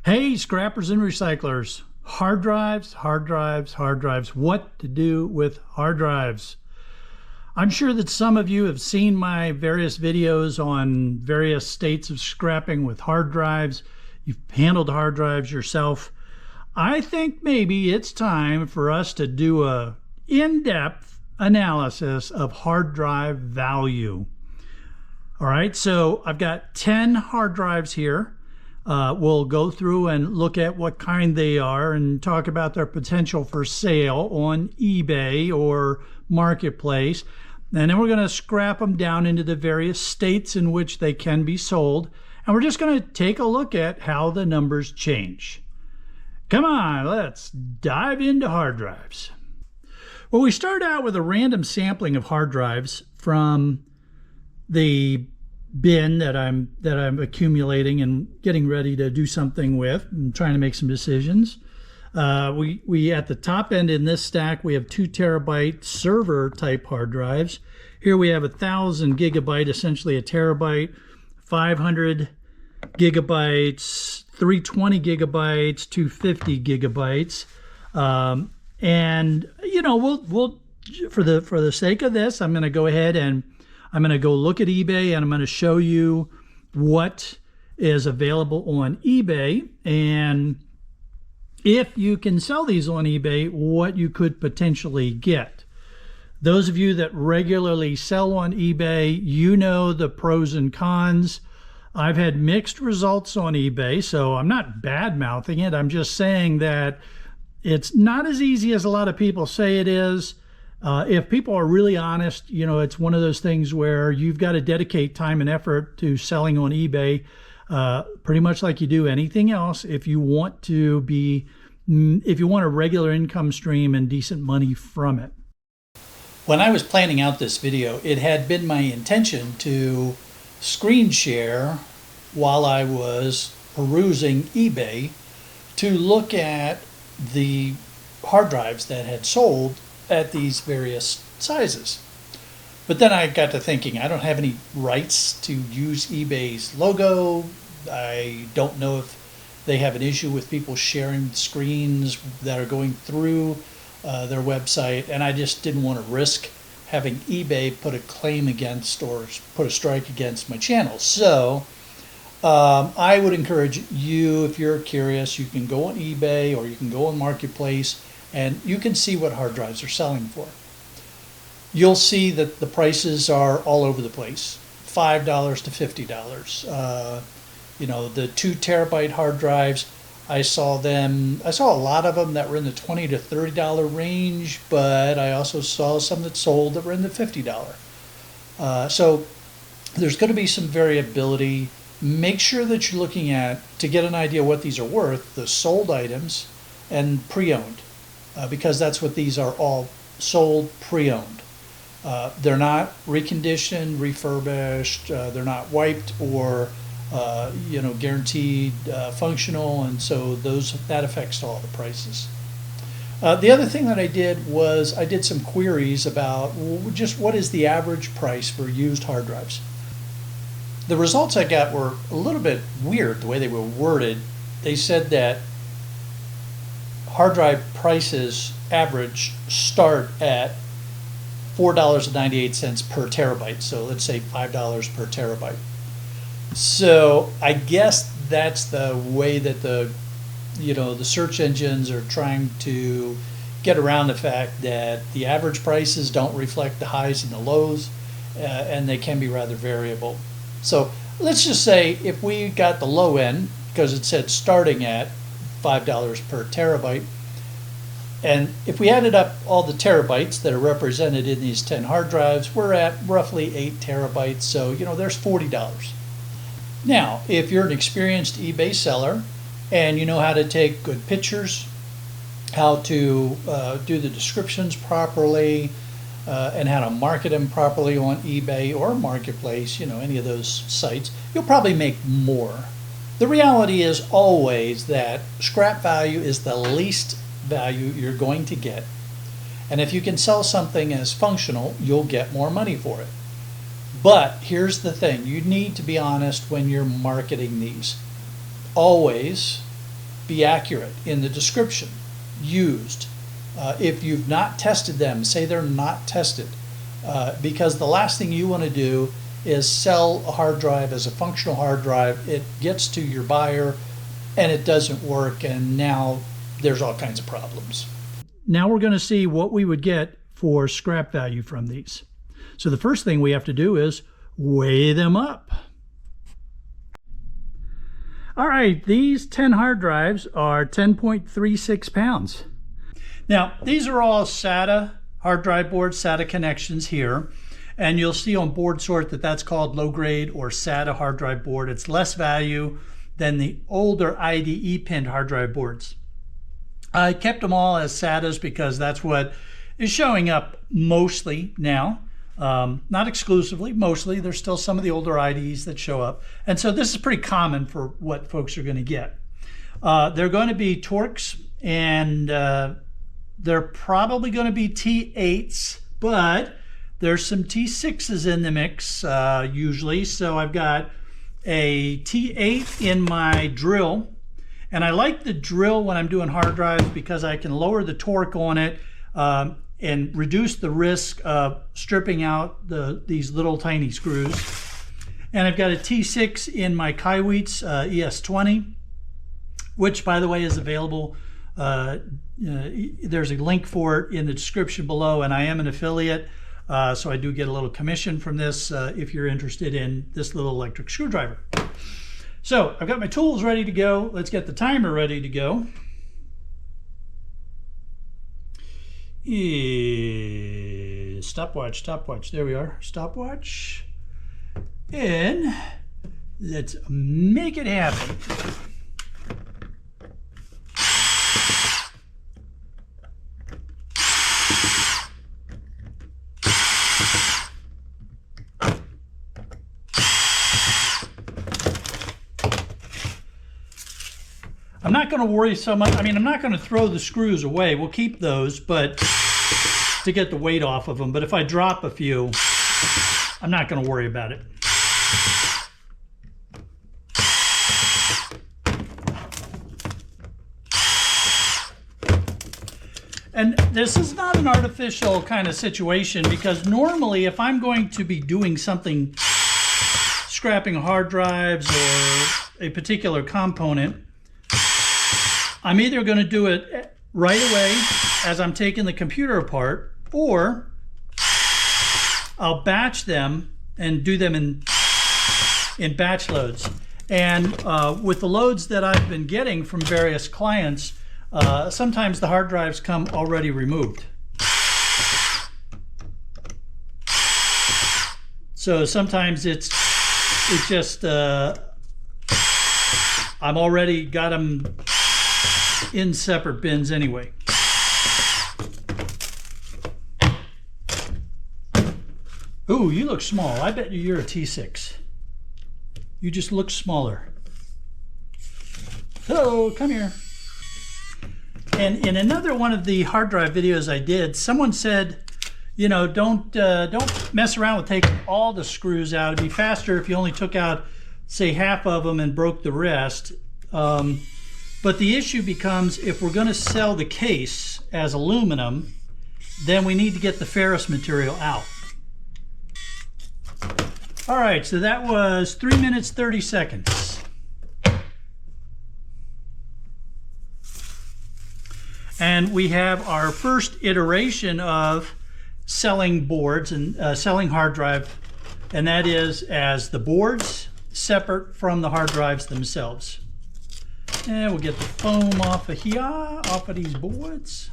Hey, scrappers and recyclers. Hard drives, hard drives, hard drives. What to do with hard drives? I'm sure that some of you have seen my various videos on various states of scrapping with hard drives. You've handled hard drives yourself. I think maybe it's time for us to do a in-depth analysis of hard drive value. All right, so I've got 10 hard drives here. We'll go through and look at what kind they are and talk about their potential for sale on eBay or Marketplace. And then we're going to scrap them down into the various states in which they can be sold. And we're just going to take a look at how the numbers change. Come on, let's dive into hard drives. Well, we start out with a random sampling of hard drives from the bin that I'm accumulating and getting ready to do something with. I'm trying to make some decisions. We at the top end in this stack, we have 2 terabyte server type hard drives. Here we have 1,000 gigabyte, essentially a terabyte, 500 gigabytes, 320 gigabytes, 250 gigabytes. And you know, we'll for the sake of this, I'm going to go ahead and I'm going to go look at eBay and I'm going to show you what is available on eBay, and if you can sell these on eBay, what you could potentially get. Those of you that regularly sell on eBay, you know the pros and cons. I've had mixed results on eBay, so I'm not bad-mouthing it. I'm just saying that it's not as easy as a lot of people say it is. If people are really honest, you know, it's one of those things where you've got to dedicate time and effort to selling on eBay, pretty much like you do anything else. If you want a regular income stream and decent money from it. When I was planning out this video, it had been my intention to screen share while I was perusing eBay to look at the hard drives that had sold at these various sizes. But then I got to thinking, I don't have any rights to use eBay's logo. I don't know if they have an issue with people sharing screens that are going through their website, and I just didn't want to risk having eBay put a claim against or put a strike against my channel. So I would encourage you, if you're curious, you can go on eBay or you can go on Marketplace and you can see what hard drives are selling for. You'll see that the prices are all over the place, $5 to $50. You know, the 2 terabyte hard drives, I saw a lot of them that were in the $20 to $30 range, but I also saw some that sold that were in the $50. So there's going to be some variability. Make sure that you're looking at, to get an idea what these are worth, the sold items and pre-owned. Because that's what these are, all sold pre-owned. They're not reconditioned, refurbished, they're not wiped or guaranteed functional, and so that affects all the prices. The other thing that I did was I did some queries about just what is the average price for used hard drives. The results I got were a little bit weird the way they were worded. They said that hard drive prices average start at $4.98 per terabyte. So let's say $5 per terabyte. So I guess that's the way that the search engines are trying to get around the fact that the average prices don't reflect the highs and the lows, and they can be rather variable. So let's just say if we got the low end, because it said starting at $5 per terabyte, and if we added up all the terabytes that are represented in these 10 hard drives, we're at roughly 8 terabytes, so there's $40. Now, if you're an experienced eBay seller and you know how to take good pictures, how to do the descriptions properly, and how to market them properly on eBay or Marketplace, any of those sites, you'll probably make more. The reality is always that scrap value is the least value you're going to get. And if you can sell something as functional, you'll get more money for it. But here's the thing, you need to be honest when you're marketing these. Always be accurate in the description used. If you've not tested them, say they're not tested, because the last thing you want to do is sell a hard drive as a functional hard drive. It gets to your buyer and it doesn't work, and now there's all kinds of problems. Now we're going to see what we would get for scrap value from these. So the first thing we have to do is weigh them up. All right, these 10 hard drives are 10.36 pounds. Now, these are all SATA hard drive boards, SATA connections here. And you'll see on board sort that that's called low grade or SATA hard drive board. It's less value than the older IDE pinned hard drive boards. I kept them all as SATAs because that's what is showing up mostly now. Not exclusively, mostly. There's still some of the older IDEs that show up. And so this is pretty common for what folks are going to get. They're going to be Torx, and they're probably going to be T8s, but there's some T6s in the mix usually. So I've got a T8 in my drill. And I like the drill when I'm doing hard drives because I can lower the torque on it and reduce the risk of stripping out these little tiny screws. And I've got a T6 in my Kaiweets ES20, which by the way is available. There's a link for it in the description below, and I am an affiliate, so I do get a little commission from this if you're interested in this little electric screwdriver. So I've got my tools ready to go. Let's get the timer ready to go. Stopwatch, stopwatch. There we are. Stopwatch. And let's make it happen. I'm not going to worry so much. I mean, I'm not going to throw the screws away. We'll keep those, but to get the weight off of them. But if I drop a few, I'm not going to worry about it. And this is not an artificial kind of situation, because normally if I'm going to be doing something, scrapping hard drives or a particular component, I'm either going to do it right away as I'm taking the computer apart, or I'll batch them and do them in batch loads. And with the loads that I've been getting from various clients, sometimes the hard drives come already removed. So sometimes it's just I'm already got them in separate bins anyway. Ooh, you look small. I bet you're a T6. You just look smaller. Hello, come here. And in another one of the hard drive videos I did, someone said, you know, don't mess around with taking all the screws out. It'd be faster if you only took out, say, half of them and broke the rest. But the issue becomes, if we're going to sell the case as aluminum, then we need to get the ferrous material out. All right, so that was 3 minutes, 30 seconds. And we have our first iteration of selling boards and selling hard drive, and that is as the boards separate from the hard drives themselves. And we'll get the foam off of here, off of these boards.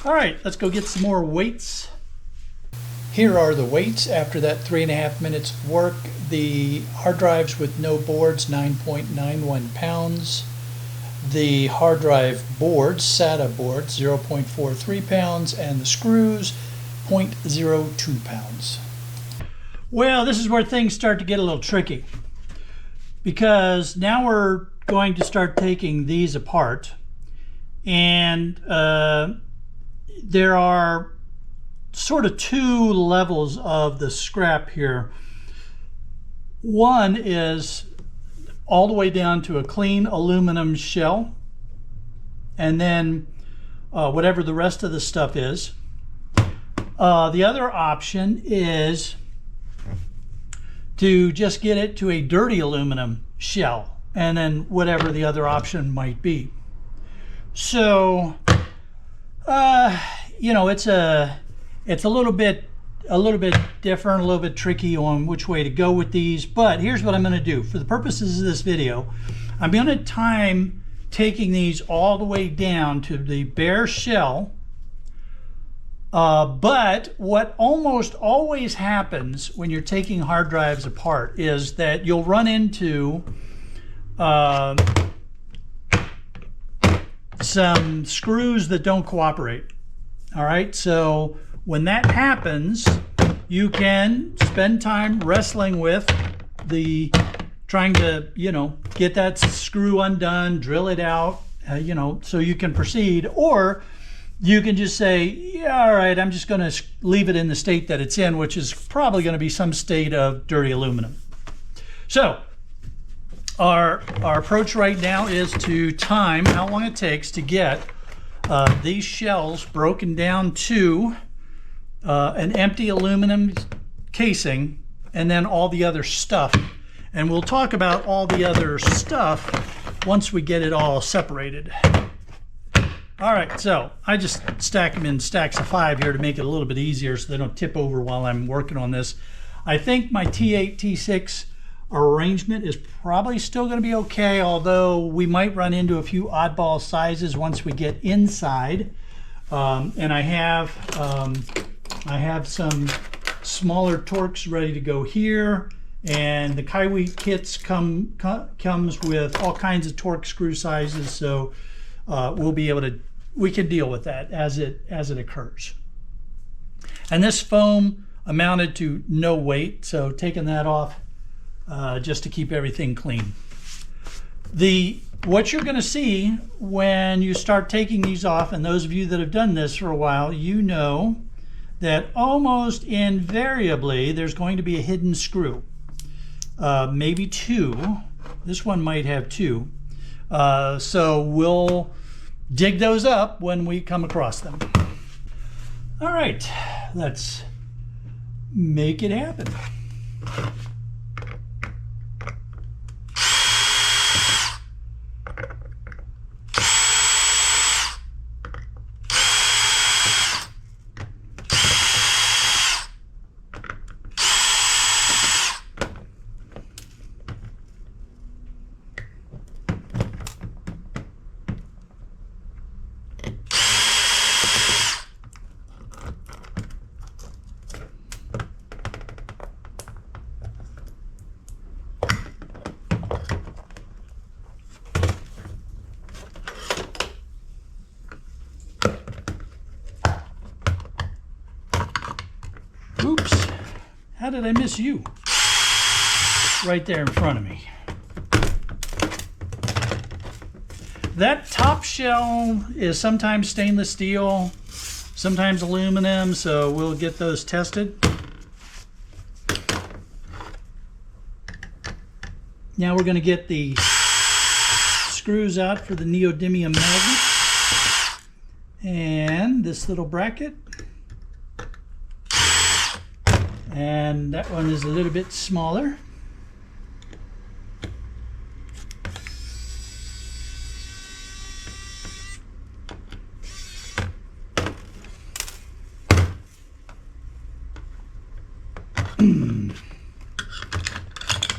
All right, let's go get some more weights. Here are the weights after that 3.5 minutes of work. The hard drives with no boards, 9.91 pounds. The hard drive boards, SATA boards, 0.43 pounds, and the screws, 0.02 pounds. Well, this is where things start to get a little tricky, because now we're going to start taking these apart, and there are sort of two levels of the scrap here. One is all the way down to a clean aluminum shell, and then whatever the rest of the stuff is. The other option is to just get it to a dirty aluminum shell, and then whatever the other option might be. So, you know, it's a little bit different, a little bit tricky on which way to go with these. But here's what I'm going to do for the purposes of this video. I'm going to time taking these all the way down to the bare shell. But what almost always happens when you're taking hard drives apart is that you'll run into some screws that don't cooperate. All right, so when that happens, you can spend time wrestling with trying to, you know, get that screw undone, drill it out, you know, so you can proceed. Or you can just say, yeah, all right, I'm just going to leave it in the state that it's in, which is probably going to be some state of dirty aluminum. So our approach right now is to time how long it takes to get these shells broken down to an empty aluminum casing, and then all the other stuff. And we'll talk about all the other stuff once we get it all separated. All right, so I just stack them in stacks of 5 here to make it a little bit easier so they don't tip over while I'm working on this. I think my T8, T6 arrangement is probably still going to be okay, although we might run into a few oddball sizes once we get inside. And I have some smaller Torx ready to go here, and the Kaiweets kits comes with all kinds of Torx screw sizes, so we can deal with that as it occurs. And this foam amounted to no weight, so taking that off just to keep everything clean. What you're going to see when you start taking these off, and those of you that have done this for a while, you know that almost invariably there's going to be a hidden screw, maybe 2. This one might have 2. So we'll dig those up when we come across them. All right, let's make it happen. Oops, how did I miss you? Right there in front of me. That top shell is sometimes stainless steel, sometimes aluminum, so we'll get those tested. Now we're going to get the screws out for the neodymium magnet and this little bracket. And that one is a little bit smaller.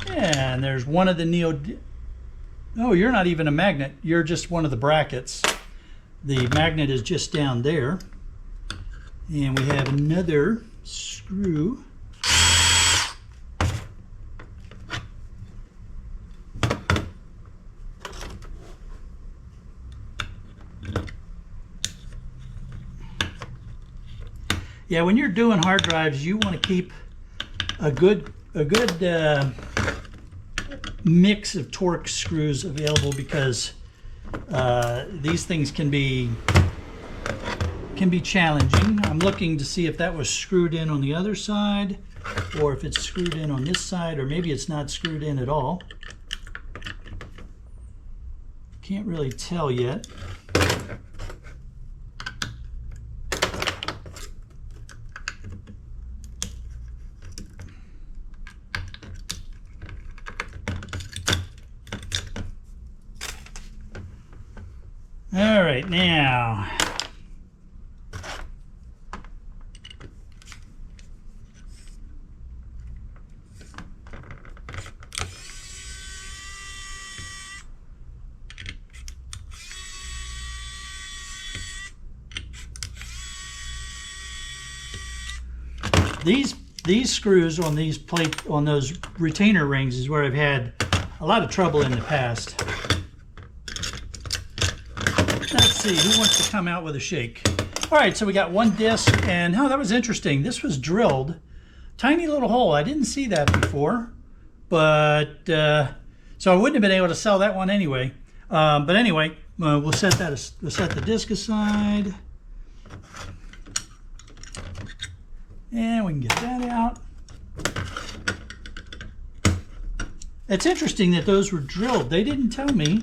And there's one of the oh, you're not even a magnet. You're just one of the brackets. The magnet is just down there. And we have another screw. Yeah, when you're doing hard drives, you want to keep a good mix of Torx screws available, because these things can be can be challenging. I'm looking to see if that was screwed in on the other side, or if it's screwed in on this side, or maybe it's not screwed in at all. Can't really tell yet. All right, now these screws on those retainer rings is where I've had a lot of trouble in the past. Let's see, who wants to come out with a shake? All right, so we got one disc, and oh, that was interesting. This was drilled, tiny little hole. I didn't see that before, but so I wouldn't have been able to sell that one anyway. But anyway, we'll set the disc aside, and we can get that out. It's interesting that those were drilled. They didn't tell me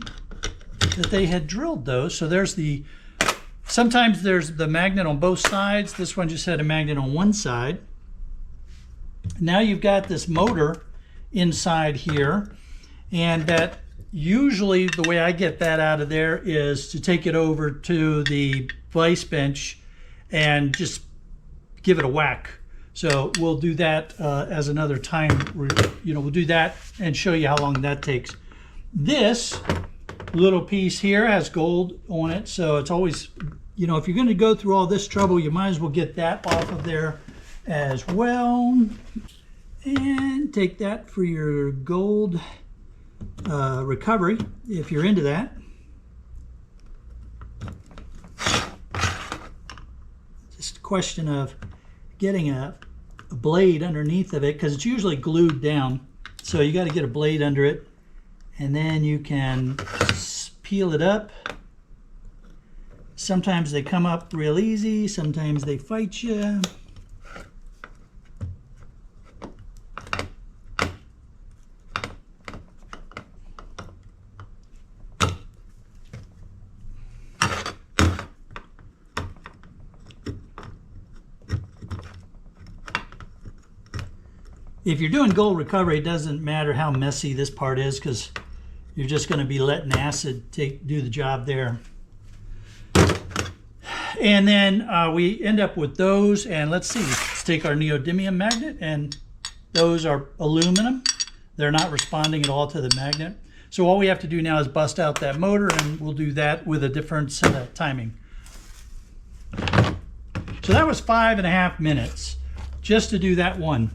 that they had drilled those. So sometimes there's the magnet on both sides. This one just had a magnet on one side. Now you've got this motor inside here, and that usually the way I get that out of there is to take it over to the vice bench and just give it a whack. So we'll do that as another time. We'll do that and show you how long that takes. This little piece here has gold on it, so it's always, if you're going to go through all this trouble, you might as well get that off of there as well. And take that for your gold recovery if you're into that. Just a question of getting a blade underneath of it, because it's usually glued down, so you got to get a blade under it, and then you can peel it up. Sometimes they come up real easy, sometimes they fight you. If you're doing gold recovery, it doesn't matter how messy this part is, because you're just going to be letting acid do the job there. And then we end up with those, and let's see, let's take our neodymium magnet, and those are aluminum. They're not responding at all to the magnet. So all we have to do now is bust out that motor, and we'll do that with a different set of timing. So that was 5.5 minutes just to do that one.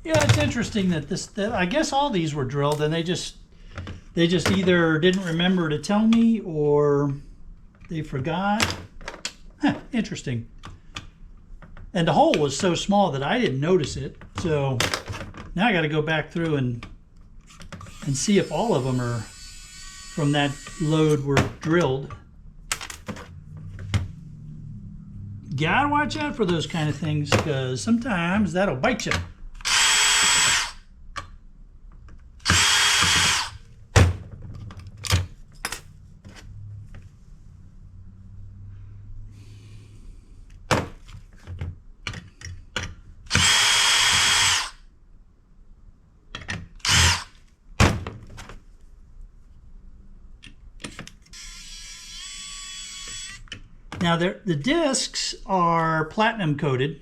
Yeah, it's interesting that I guess all these were drilled, and they just either didn't remember to tell me or they forgot. Huh, interesting. And the hole was so small that I didn't notice it. So now I got to go back through and see if all of them are from that load were drilled. Gotta watch out for those kind of things, because sometimes that'll bite you. Now the discs are platinum coated,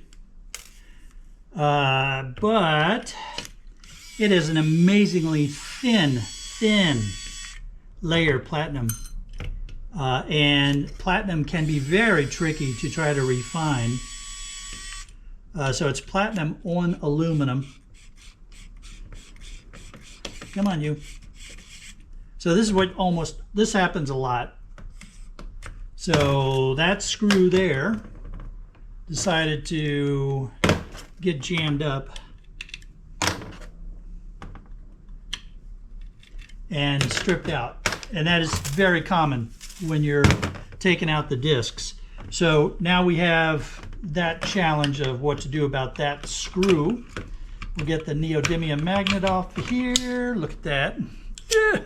but it is an amazingly thin layer of platinum. And platinum can be very tricky to try to refine. So it's platinum on aluminum. Come on, you. So this is what this happens a lot. So that screw there decided to get jammed up and stripped out. And that is very common when you're taking out the discs. So now we have that challenge of what to do about that screw. We'll get the neodymium magnet off here. Look at that. Yeah.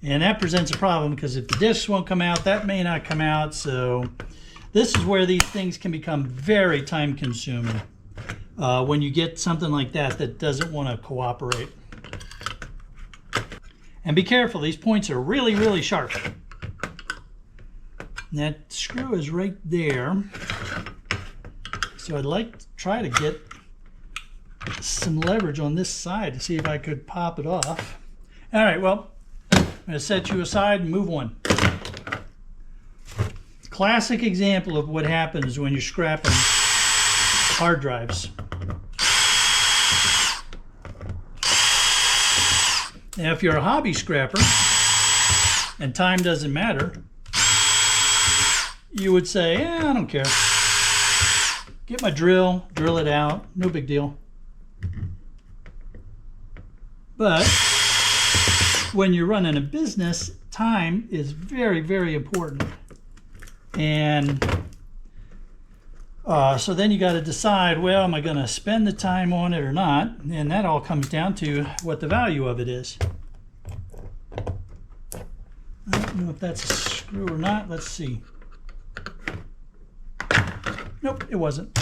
And that presents a problem because if the discs won't come out, that may not come out. So this is where these things can become very time consuming when you get something like that that doesn't want to cooperate. And be careful, these points are really, really sharp. And that screw is right there. So I'd like to try to get some leverage on this side to see if I could pop it off. All right, well, I'm going to set you aside and move on. Classic example of what happens when you're scrapping hard drives. Now, if you're a hobby scrapper and time doesn't matter, you would say, I don't care. Get my drill it out, no big deal. But when you're running a business, time is very, very important. And so then you got to decide, well, am I going to spend the time on it or not? And that all comes down to what the value of it is. I don't know if that's a screw or not. Let's see. Nope, it wasn't.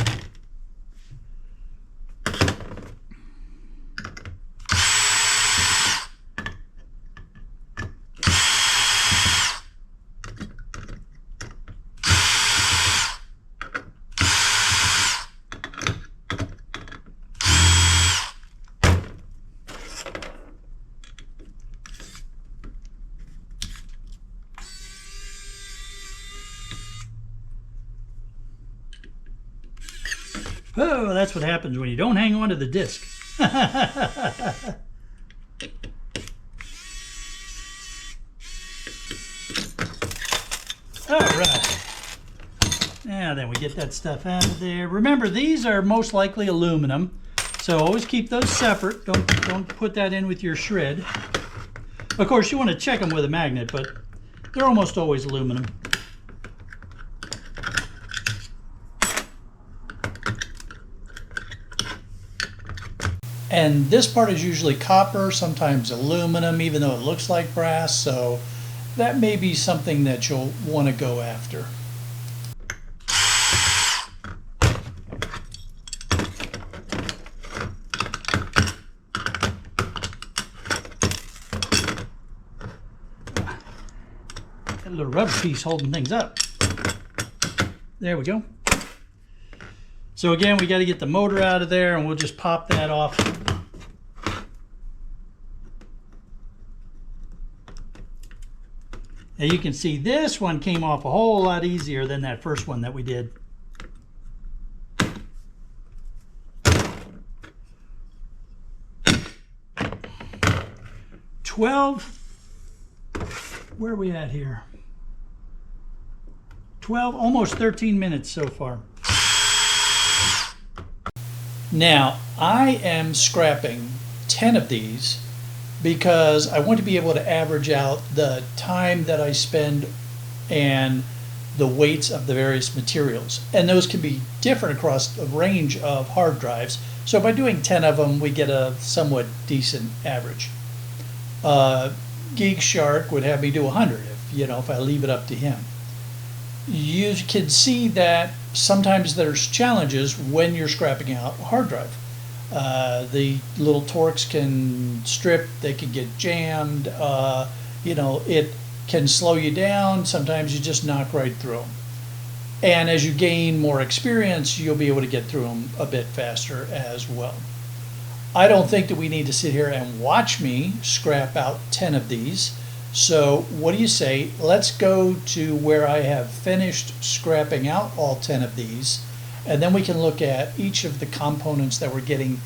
Oh, that's what happens when you don't hang on to the disc. All right. Now then we get that stuff out of there. Remember, these are most likely aluminum, so always keep those separate. Don't put that in with your shred. Of course, you want to check them with a magnet, but they're almost always aluminum. And this part is usually copper, sometimes aluminum, even though it looks like brass, so that may be something that you'll want to go after. Got a little rubber piece holding things up. There we go. So again, we got to get the motor out of there, and we'll just pop that off. And you can see this one came off a whole lot easier than that first one that we did. Where are we at here? 12, almost 13 minutes so far. Now, I am scrapping 10 of these because I want to be able to average out the time that I spend and the weights of the various materials. And those can be different across a range of hard drives. So by doing 10 of them, we get a somewhat decent average. Geek Shark would have me do 100 if I leave it up to him. You can see that sometimes there's challenges when you're scrapping out a hard drive. The little Torx can strip, they can get jammed, it can slow you down. Sometimes you just knock right through them. And as you gain more experience, you'll be able to get through them a bit faster as well. I don't think that we need to sit here and watch me scrap out 10 of these. So what do you say? Let's go to where I have finished scrapping out all 10 of these, and then we can look at each of the components that we're getting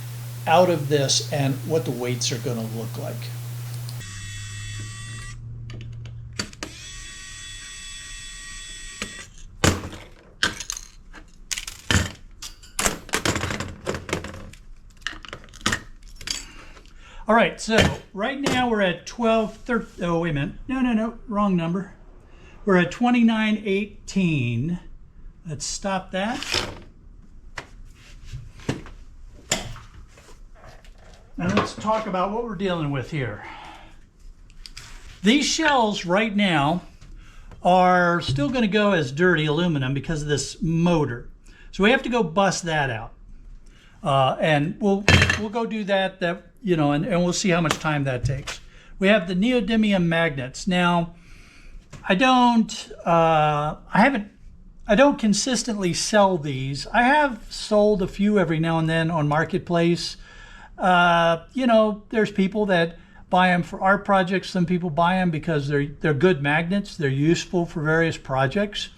out of this and what the weights are going to look like. All right, so right now we're at 12:30. Oh, wait a minute. No, wrong number. We're at 29:18. Let's stop that. And let's talk about what we're dealing with here. These shells right now are still going to go as dirty aluminum because of this motor. So we have to go bust that out. And we'll go do that and we'll see how much time that takes. We have the neodymium magnets. Now, I don't consistently sell these. I have sold a few every now and then on Marketplace. There's people that buy them for art projects. Some people buy them because they're good magnets. They're useful for various projects.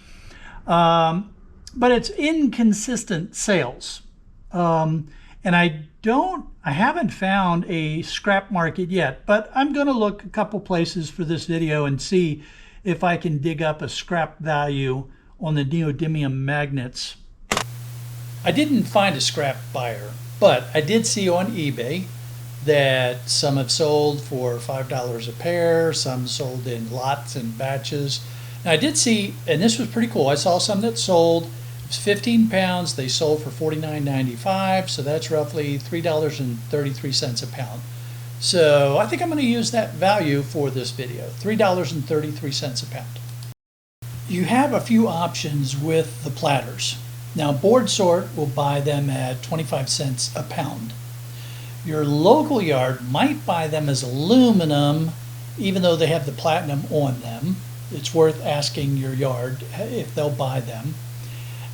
But it's inconsistent sales. And I haven't found a scrap market yet, but I'm going to look a couple places for this video and see if I can dig up a scrap value on the neodymium magnets. I didn't find a scrap buyer, but I did see on eBay that some have sold for $5 a pair, some sold in lots and batches. Now I did see, and this was pretty cool, I saw some that sold. It's 15 pounds. They sold for $49.95, so that's roughly $3.33 a pound. So I think I'm going to use that value for this video, $3.33 a pound. You have a few options with the platters. Now, Board Sort will buy them at 25 cents a pound. Your local yard might buy them as aluminum, even though they have the platinum on them. It's worth asking your yard if they'll buy them.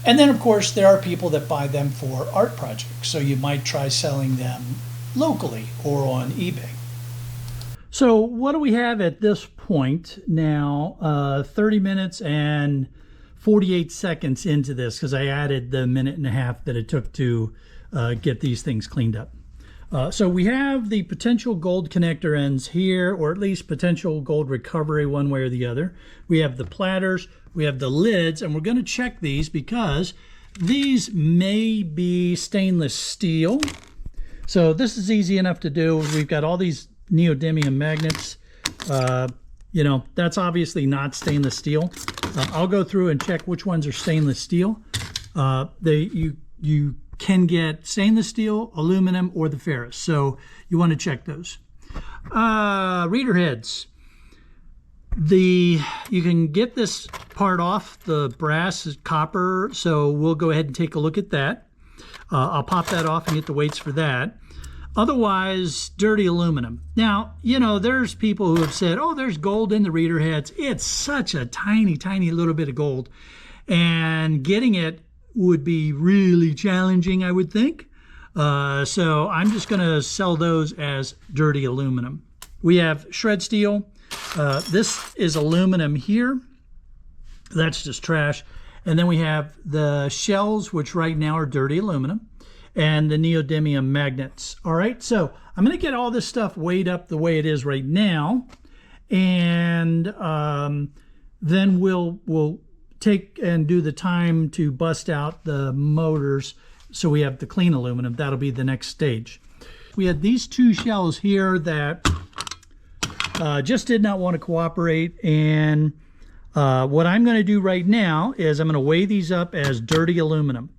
And then, of course, there are people that buy them for art projects, so you might try selling them locally or on eBay. So what do we have at this point now? 30 minutes and 48 seconds into this, because I added the minute and a half that it took to get these things cleaned up. So we have the potential gold connector ends here, or at least potential gold recovery one way or the other. We have the platters, we have the lids, and we're going to check these because these may be stainless steel. So this is easy enough to do. We've got all these neodymium magnets. That's obviously not stainless steel. I'll go through and check which ones are stainless steel. You can get stainless steel, aluminum, or the ferrous. So you want to check those. Reader heads. You can get this part off. The brass is copper, so we'll go ahead and take a look at that. I'll pop that off and get the weights for that. Otherwise, dirty aluminum. Now, there's people who have said, oh, there's gold in the reader heads. It's such a tiny, tiny little bit of gold. And getting it would be really challenging, I would think. So I'm just going to sell those as dirty aluminum. We have shred steel. This is aluminum here. That's just trash. And then we have the shells, which right now are dirty aluminum, and the neodymium magnets. All right, so I'm going to get all this stuff weighed up the way it is right now, and then we'll take and do the time to bust out the motors so we have the clean aluminum. That'll be the next stage. We had these two shells here that just did not want to cooperate, and what I'm going to do right now is I'm going to weigh these up as dirty aluminum.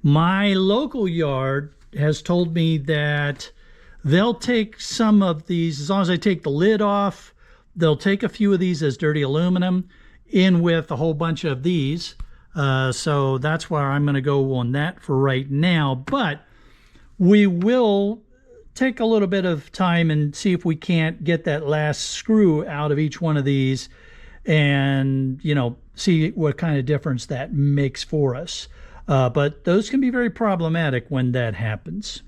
My local yard has told me that They'll take some of these, as long as I take the lid off, they'll take a few of these as dirty aluminum in with a whole bunch of these. So that's why I'm going to go on that for right now. But we will take a little bit of time and see if we can't get that last screw out of each one of these and, you know, see what kind of difference that makes for us. But those can be very problematic when that happens.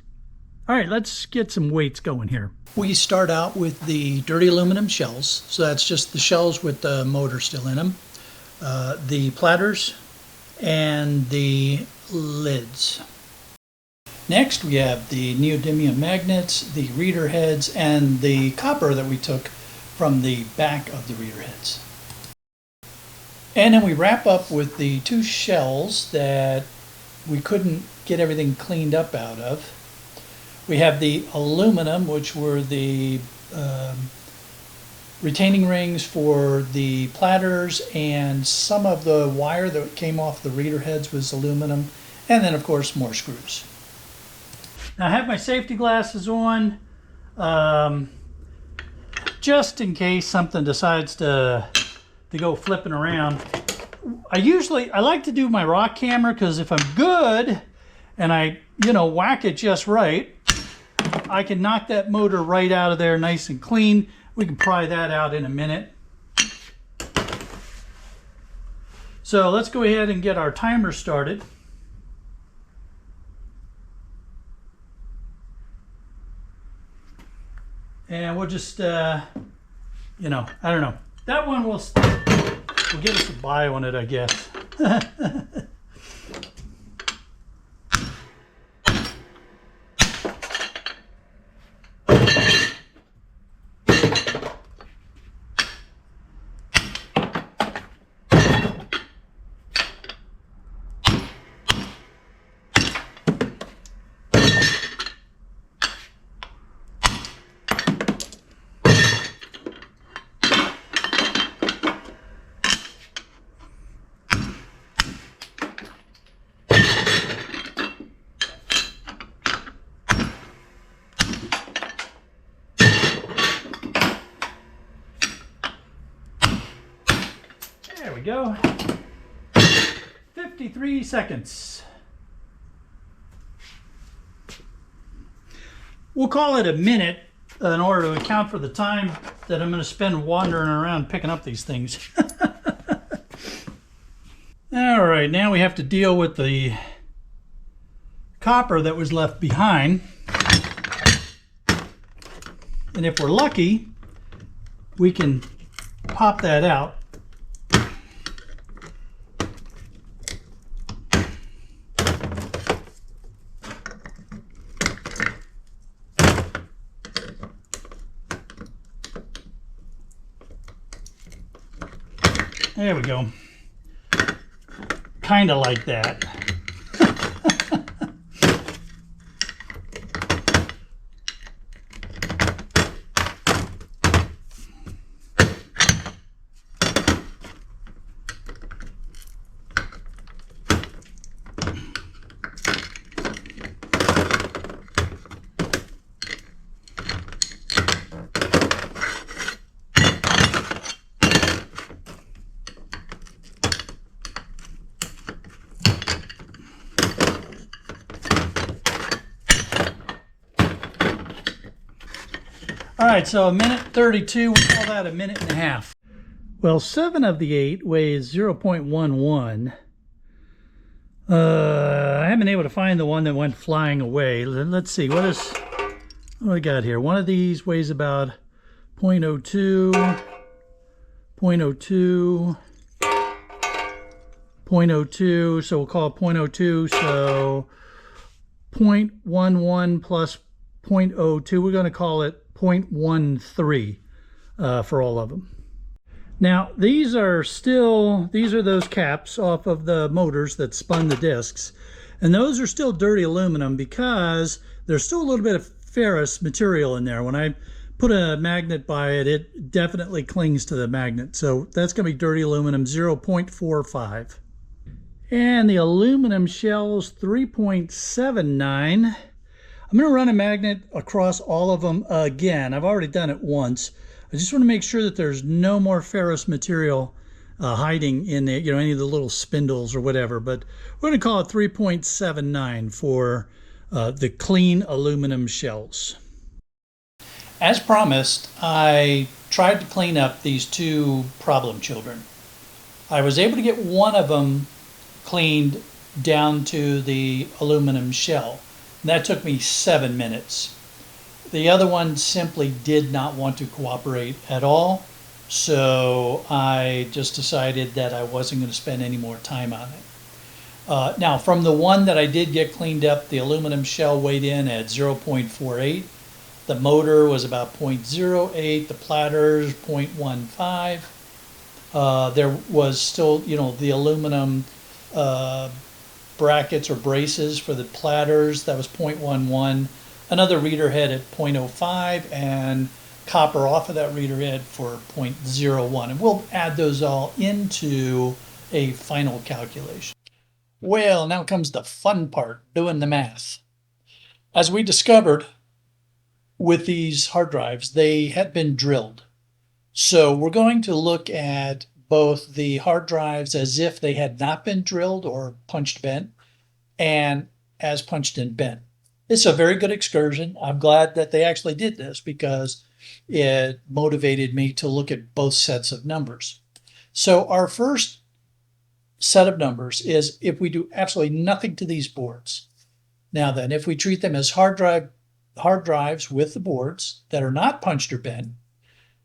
All right, let's get some weights going here. We start out with the dirty aluminum shells. So that's just the shells with the motor still in them. The platters and the lids. Next, we have the neodymium magnets, the reader heads, and the copper that we took from the back of the reader heads. And then we wrap up with the two shells that we couldn't get everything cleaned up out of. We have the aluminum, which were the retaining rings for the platters, and some of the wire that came off the reader heads was aluminum, and then of course more screws. Now I have my safety glasses on, just in case something decides to go flipping around. I like to do my rock camera, because if I'm good and I, you know, whack it just right, I can knock that motor right out of there nice and clean. We can pry that out in a minute. So let's go ahead and get our timer started. And we'll just, you know, I don't know. That one will give us a buy on it, I guess. There we go. 53 seconds. We'll call it a minute in order to account for the time that I'm going to spend wandering around picking up these things. All right, now we have to deal with the copper that was left behind. And if we're lucky, we can pop that out. There we go. Kind of like that. All right, so a minute 32, we call that a minute and a half. Well, 7 of the 8 weighs 0.11. I haven't been able to find the one that went flying away. Let's see, what do I got here? One of these weighs about 0.02, 0.02, 0.02, so we'll call it 0.02, so 0.11 plus 0.02, we're going to call it 0.13 for all of them. Now these are those caps off of the motors that spun the discs, and those are still dirty aluminum because there's still a little bit of ferrous material in there. When I put a magnet by it, it definitely clings to the magnet, so that's going to be dirty aluminum 0.45. And the aluminum shells 3.79. I'm going to run a magnet across all of them again. I've already done it once. I just want to make sure that there's no more ferrous material hiding in the, any of the little spindles or whatever. But we're going to call it 3.79 for the clean aluminum shells. As promised, I tried to clean up these two problem children. I was able to get one of them cleaned down to the aluminum shell. And that took me 7 minutes. The other one simply did not want to cooperate at all. So I just decided that I wasn't going to spend any more time on it. Now, from the one that I did get cleaned up, the aluminum shell weighed in at 0.48. The motor was about 0.08. The platters 0.15. There was still, the aluminum brackets or braces for the platters. That was 0.11. Another reader head at 0.05, and copper off of that reader head for 0.01. And we'll add those all into a final calculation. Well, now comes the fun part, doing the math. As we discovered with these hard drives, they had been drilled. So we're going to look at both the hard drives as if they had not been drilled or punched bent, and as punched and bent. It's a very good excursion. I'm glad that they actually did this because it motivated me to look at both sets of numbers. So our first set of numbers is if we do absolutely nothing to these boards. Now then, if we treat them as hard drives with the boards that are not punched or bent,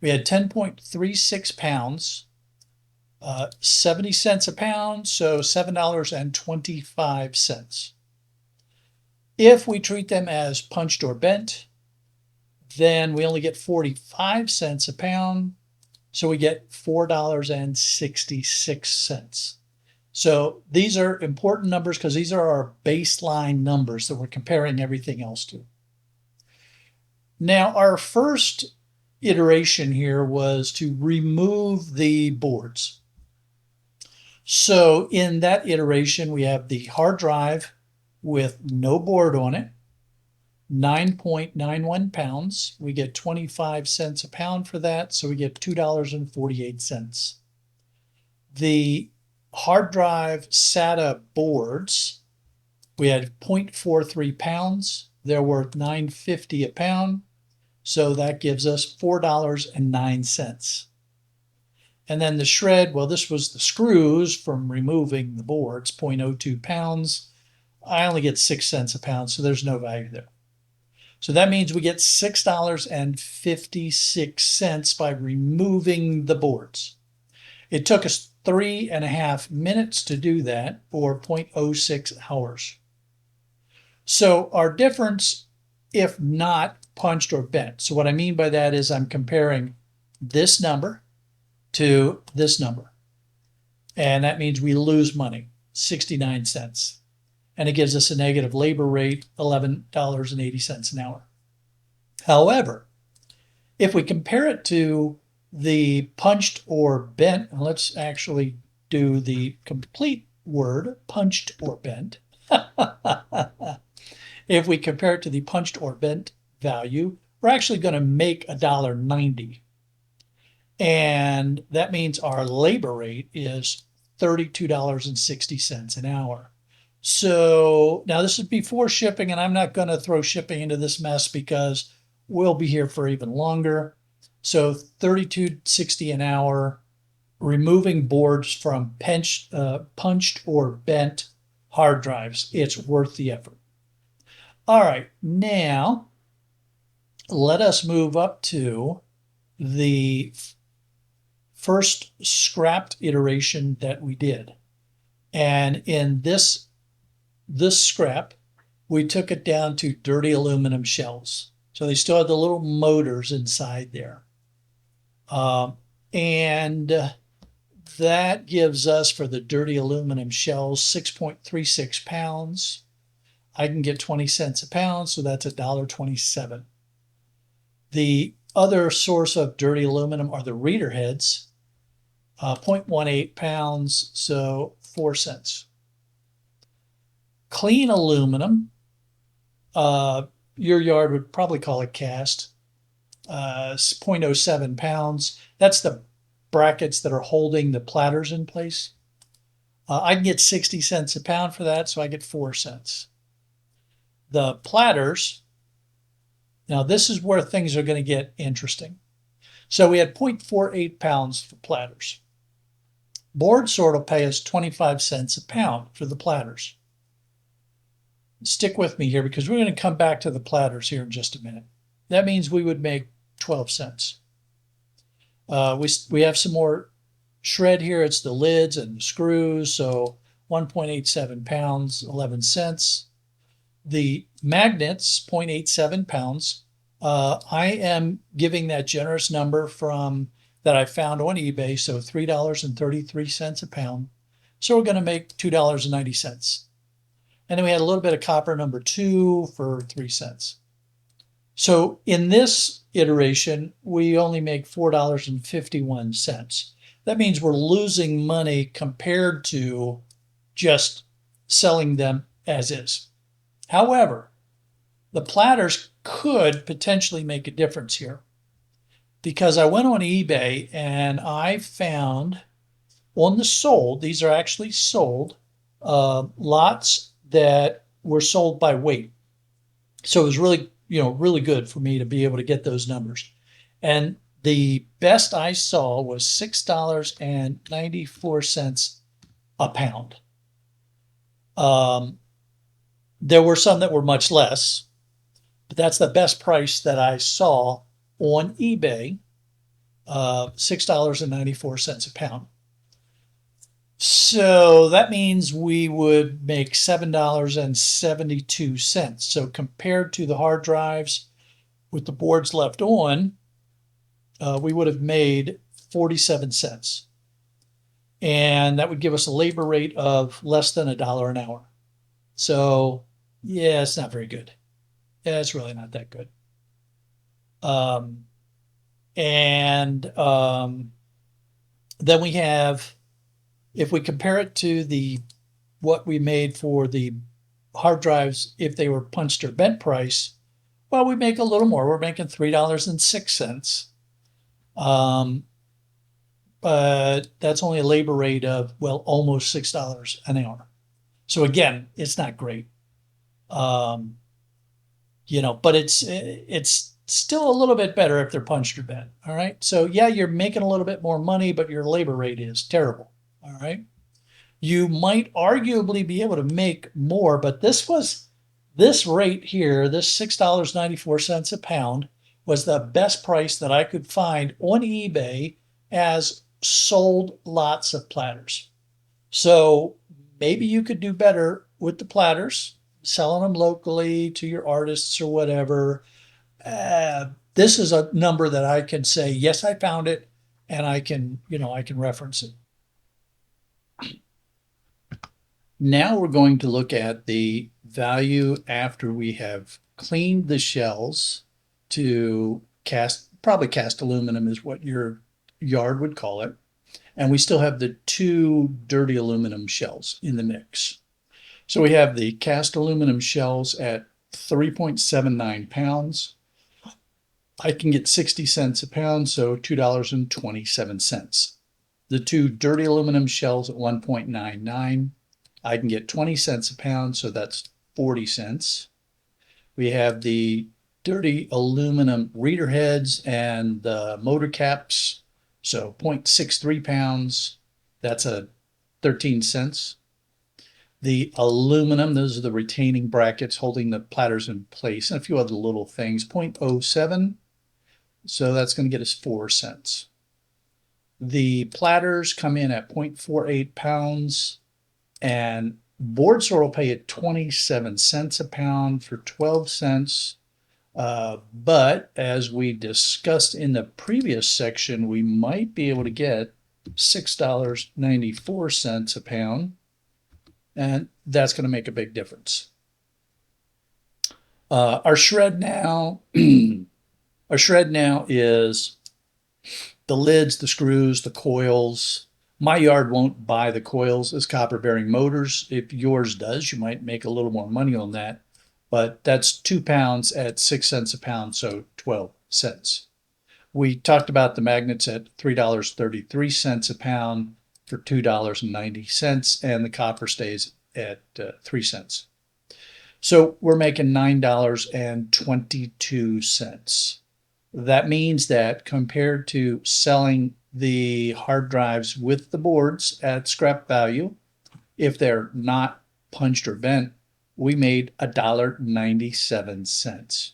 we had 10.36 pounds, 70 cents a pound, so $7.25. If we treat them as punched or bent, then we only get 45 cents a pound, so we get $4.66. So these are important numbers because these are our baseline numbers that we're comparing everything else to. Now, our first iteration here was to remove the boards. So in that iteration, we have the hard drive with no board on it, 9.91 pounds. We get 25 cents a pound for that, so we get $2.48. The hard drive SATA boards, we had 0.43 pounds. They're worth $9.50 a pound, so that gives us $4.09. And then the shred, well, this was the screws from removing the boards, 0.02 pounds. I only get 6 cents a pound, so there's no value there. So that means we get $6.56 by removing the boards. It took us 3.5 minutes to do that, or 0.06 hours. So our difference, if not punched or bent. So what I mean by that is I'm comparing this number to this number. And that means we lose money, 69 cents. And it gives us a negative labor rate, $11.80 an hour. However, if we compare it to the punched or bent, and let's actually do the complete word, punched or bent. If we compare it to the punched or bent value, we're actually going to make $1.90. And that means our labor rate is $32.60 an hour. So now this is before shipping, and I'm not going to throw shipping into this mess because we'll be here for even longer. So $32.60 an hour, removing boards from punched or bent hard drives. It's worth the effort. All right, now let us move up to the first scrapped iteration that we did. And in this scrap, we took it down to dirty aluminum shells. So they still had the little motors inside there. And that gives us, for the dirty aluminum shells, 6.36 pounds. I can get 20 cents a pound, so that's $1.27. The other source of dirty aluminum are the reader heads, 0.18 pounds, so 4 cents. Clean aluminum, your yard would probably call it cast. 0.07 pounds. That's the brackets that are holding the platters in place. I can get 60 cents a pound for that, so I get 4 cents. The platters, now this is where things are going to get interesting. So we had 0.48 pounds for platters. Board sort will pay us 25 cents a pound for the platters. Stick with me here because we're going to come back to the platters here in just a minute. That means we would make 12 cents. We have some more shred here. It's the lids and the screws. So 1.87 pounds, 11 cents. The magnets, 0.87 pounds. I am giving that generous number from that I found on eBay. So $3.33 a pound. So we're going to make $2.90. And then we had a little bit of copper number 2 for 3 cents. So in this iteration, we only make $4.51. That means we're losing money compared to just selling them as is. However, the platters could potentially make a difference here because I went on eBay and I found on the sold, these are actually sold, lots that were sold by weight. So it was really, really good for me to be able to get those numbers. And the best I saw was $6.94 a pound. There were some that were much less, but that's the best price that I saw on eBay, $6.94 a pound. So that means we would make $7.72. So compared to the hard drives with the boards left on, we would have made 47 cents. And that would give us a labor rate of less than $1 an hour. So yeah, it's not very good. Yeah, it's really not that good. Then we have, if we compare it to what we made for the hard drives, if they were punched or bent price, well, we make a little more. We're making $3.06. But that's only a labor rate of, well, almost $6 an hour. So again, it's not great. But it's still a little bit better if they're punched or bent. All right. So yeah, you're making a little bit more money, but your labor rate is terrible. All right. You might arguably be able to make more, but this rate here, this $6.94 a pound was the best price that I could find on eBay as sold lots of platters. So maybe you could do better with the platters, selling them locally to your artists or whatever. This is a number that I can say, yes, I found it, and I can reference it. Now we're going to look at the value after we have cleaned the shells to probably cast aluminum is what your yard would call it. And we still have the 2 dirty aluminum shells in the mix. So we have the cast aluminum shells at 3.79 pounds. I can get 60 cents a pound, so $2.27. The 2 dirty aluminum shells at 1.99. I can get 20 cents a pound, so that's 40 cents. We have the dirty aluminum reader heads and the motor caps, so 0.63 pounds, that's 13 cents. The aluminum, those are the retaining brackets holding the platters in place, and a few other little things, 0.07, so that's going to get us 4 cents. The platters come in at 0.48 pounds, and board store will pay at 27 cents a pound for 12 cents. But as we discussed in the previous section, we might be able to get $6.94 a pound, and that's going to make a big difference. Our shred now is the lids, the screws, the coils. My yard won't buy the coils as copper bearing motors. If yours does, you might make a little more money on that. but that's 2 pounds at 6 cents a pound, so 12 cents. We talked about the magnets at $3.33 a pound for $2.90, and the copper stays at 3 cents. So we're making $9.22. That means that compared to selling the hard drives with the boards at scrap value, if they're not punched or bent, we made $1.97.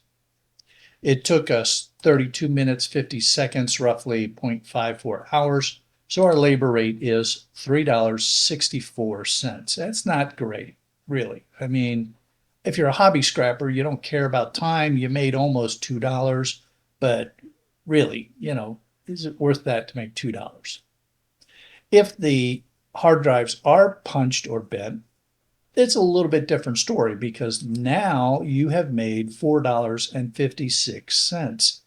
It took us 32 minutes, 50 seconds, roughly 0.54 hours. So our labor rate is $3.64. That's not great, really. I mean, if you're a hobby scrapper, you don't care about time. You made almost $2, but really, is it worth that to make $2? If the hard drives are punched or bent, it's a little bit different story because now you have made $4.56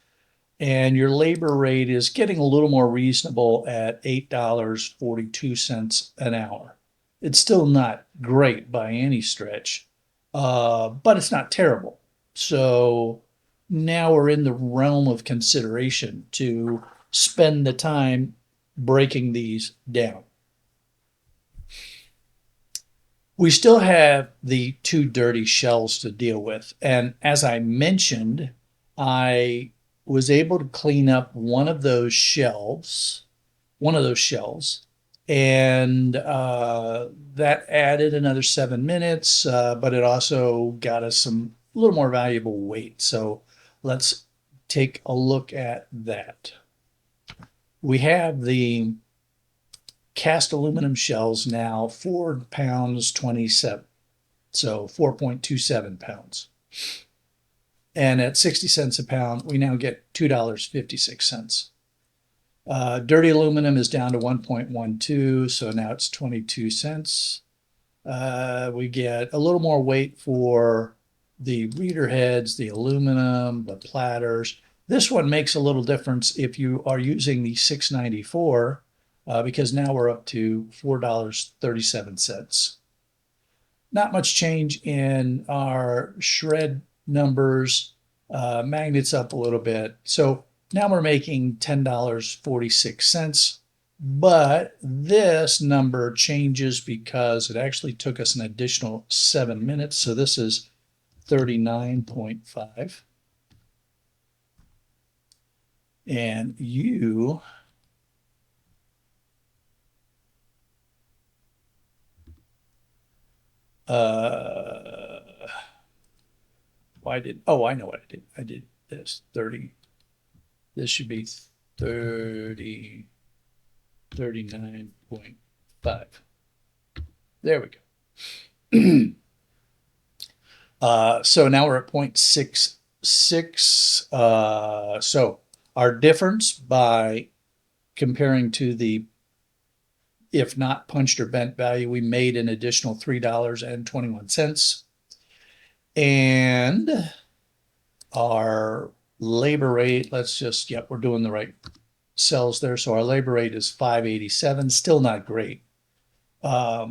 and your labor rate is getting a little more reasonable at $8.42 an hour. It's still not great by any stretch, but it's not terrible. So now we're in the realm of consideration to spend the time breaking these down. We still have the two dirty shells to deal with. And as I mentioned, I was able to clean up one of those shells, and that added another 7 minutes, but it also got us a little more valuable weight. So let's take a look at that. We have the cast aluminum shells now, 4 pounds 27, so 4.27 pounds. And at 60 cents a pound, we now get $2.56. Dirty aluminum is down to 1.12, so now it's 22 cents. We get a little more weight for the reader heads, the aluminum, the platters. This one makes a little difference if you are using the 694, because now we're up to $4.37. Not much change in our shred numbers. Magnets up a little bit. So now we're making $10.46, but this number changes because it actually took us an additional 7 minutes. So this is 39.5. And you I know what I did. I did this 30. This should be 39.5. There we go. So now we're at 0.66. So our difference by comparing to the if not punched or bent value, we made an additional $3.21. And our labor rate, we're doing the right cells there. So our labor rate is 587, still not great. I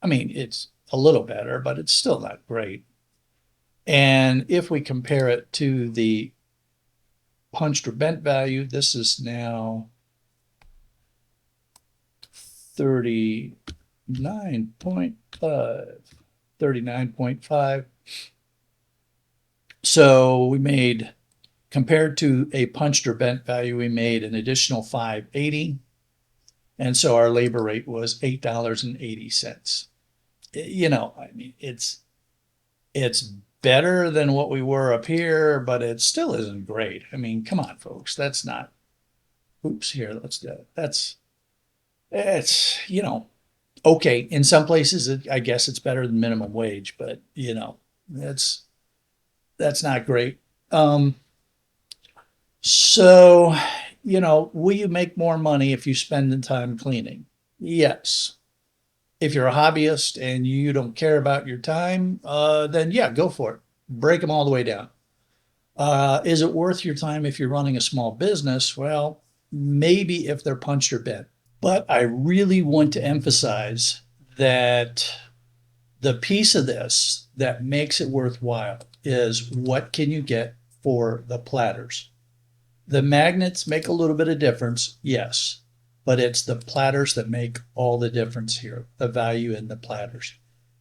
mean, it's a little better, but it's still not great. And if we compare it to the punched or bent value, this is now 39.5. So we made, compared to a punched or bent value, we made an additional 580. And so our labor rate was $8.80. I mean, it's better than what we were up here, but it still isn't great. I mean, come on, folks. That's not, it's, okay. In some places, I guess it's better than minimum wage, but that's not great. So, will you make more money if you spend the time cleaning? Yes. If you're a hobbyist and you don't care about your time, then yeah, go for it. Break them all the way down. Is it worth your time if you're running a small business? Well, maybe if they're punched or bent. But I really want to emphasize that The piece of this that makes it worthwhile is what can you get for the platters? The magnets make a little bit of difference, yes, but it's the platters that make all the difference here, the value in the platters.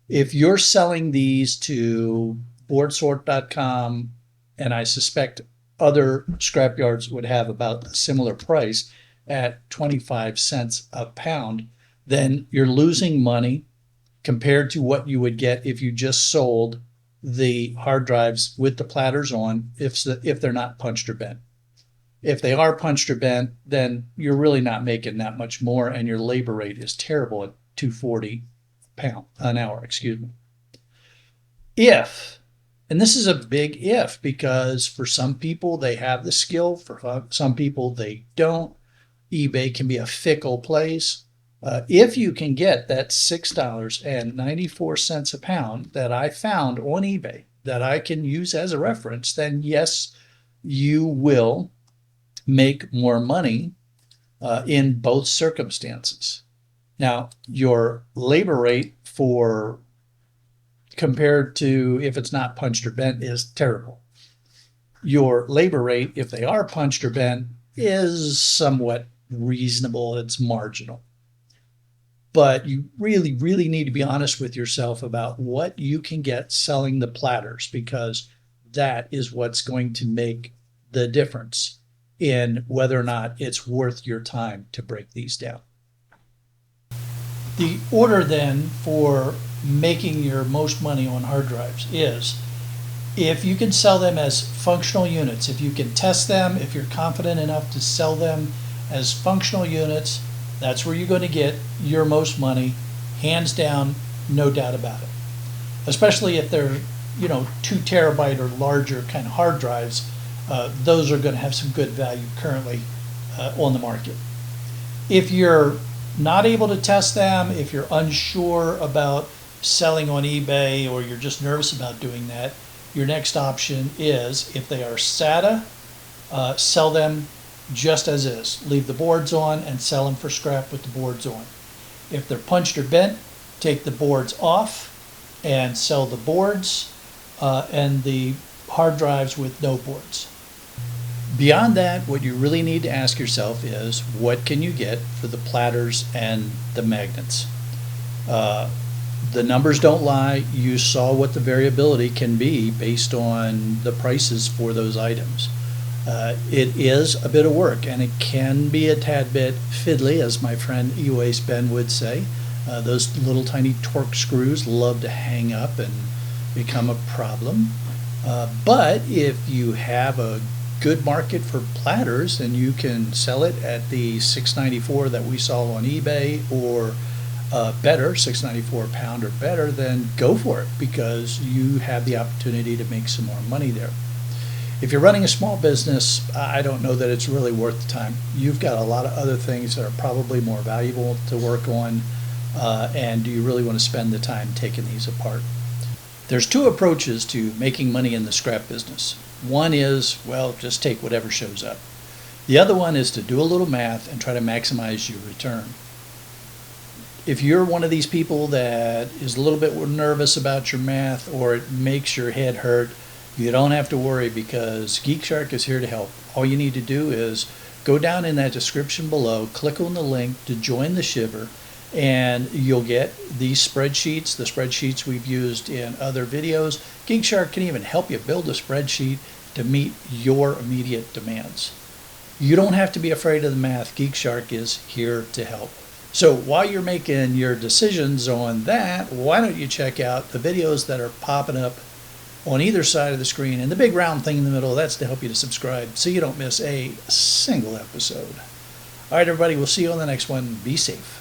If you're selling these to boardsort.com, and I suspect other scrapyards would have about a similar price at 25 cents a pound, then you're losing money compared to what you would get if you just sold the hard drives with the platters on, if they're not punched or bent. If they are punched or bent, then you're really not making that much more, and your labor rate is terrible at $2.40 an hour, excuse me. If, and this is a big if, because for some people they have the skill, for some people they don't. eBay can be a fickle place. If you can get that $6.94 a pound that I found on eBay that I can use as a reference, then yes, you will make more money in both circumstances. Now, your labor rate for compared to if it's not punched or bent is terrible. Your labor rate, if they are punched or bent, is somewhat reasonable. It's marginal. But you really, really need to be honest with yourself about what you can get selling the platters, because that is what's going to make the difference in whether or not it's worth your time to break these down. The order then for making your most money on hard drives is if you can sell them as functional units, if you can test them, if you're confident enough to sell them as functional units, that's where you're going to get your most money, hands down, no doubt about it. Especially if they're, 2 terabyte or larger kind of hard drives, those are going to have some good value currently on the market. If you're not able to test them, if you're unsure about selling on eBay, or you're just nervous about doing that, your next option is, if they are SATA, sell them just as is. Leave the boards on and sell them for scrap with the boards on. If they're punched or bent, take the boards off and sell the boards and the hard drives with no boards. Beyond that, what you really need to ask yourself is, what can you get for the platters and the magnets? The numbers don't lie. You saw what the variability can be based on the prices for those items. It is a bit of work, and it can be a tad bit fiddly, as my friend E-Waste Ben would say. Those little tiny torque screws love to hang up and become a problem. But if you have a good market for platters and you can sell it at the $6.94 that we saw on eBay, or better, $6.94 a pound or better, then go for it, because you have the opportunity to make some more money there. If you're running a small business, I don't know that it's really worth the time. You've got a lot of other things that are probably more valuable to work on, and do you really want to spend the time taking these apart? There's 2 approaches to making money in the scrap business. One is, well, just take whatever shows up. The other one is to do a little math and try to maximize your return. If you're one of these people that is a little bit nervous about your math, or it makes your head hurt, you don't have to worry, because Geek Shark is here to help. All you need to do is go down in that description below, click on the link to join the Shiver, and you'll get these spreadsheets, the spreadsheets we've used in other videos. Geek Shark can even help you build a spreadsheet to meet your immediate demands. You don't have to be afraid of the math. Geek Shark is here to help. So while you're making your decisions on that, why don't you check out the videos that are popping up on either side of the screen, and the big round thing in the middle, that's to help you to subscribe so you don't miss a single episode. All right, everybody, we'll see you on the next one. Be safe.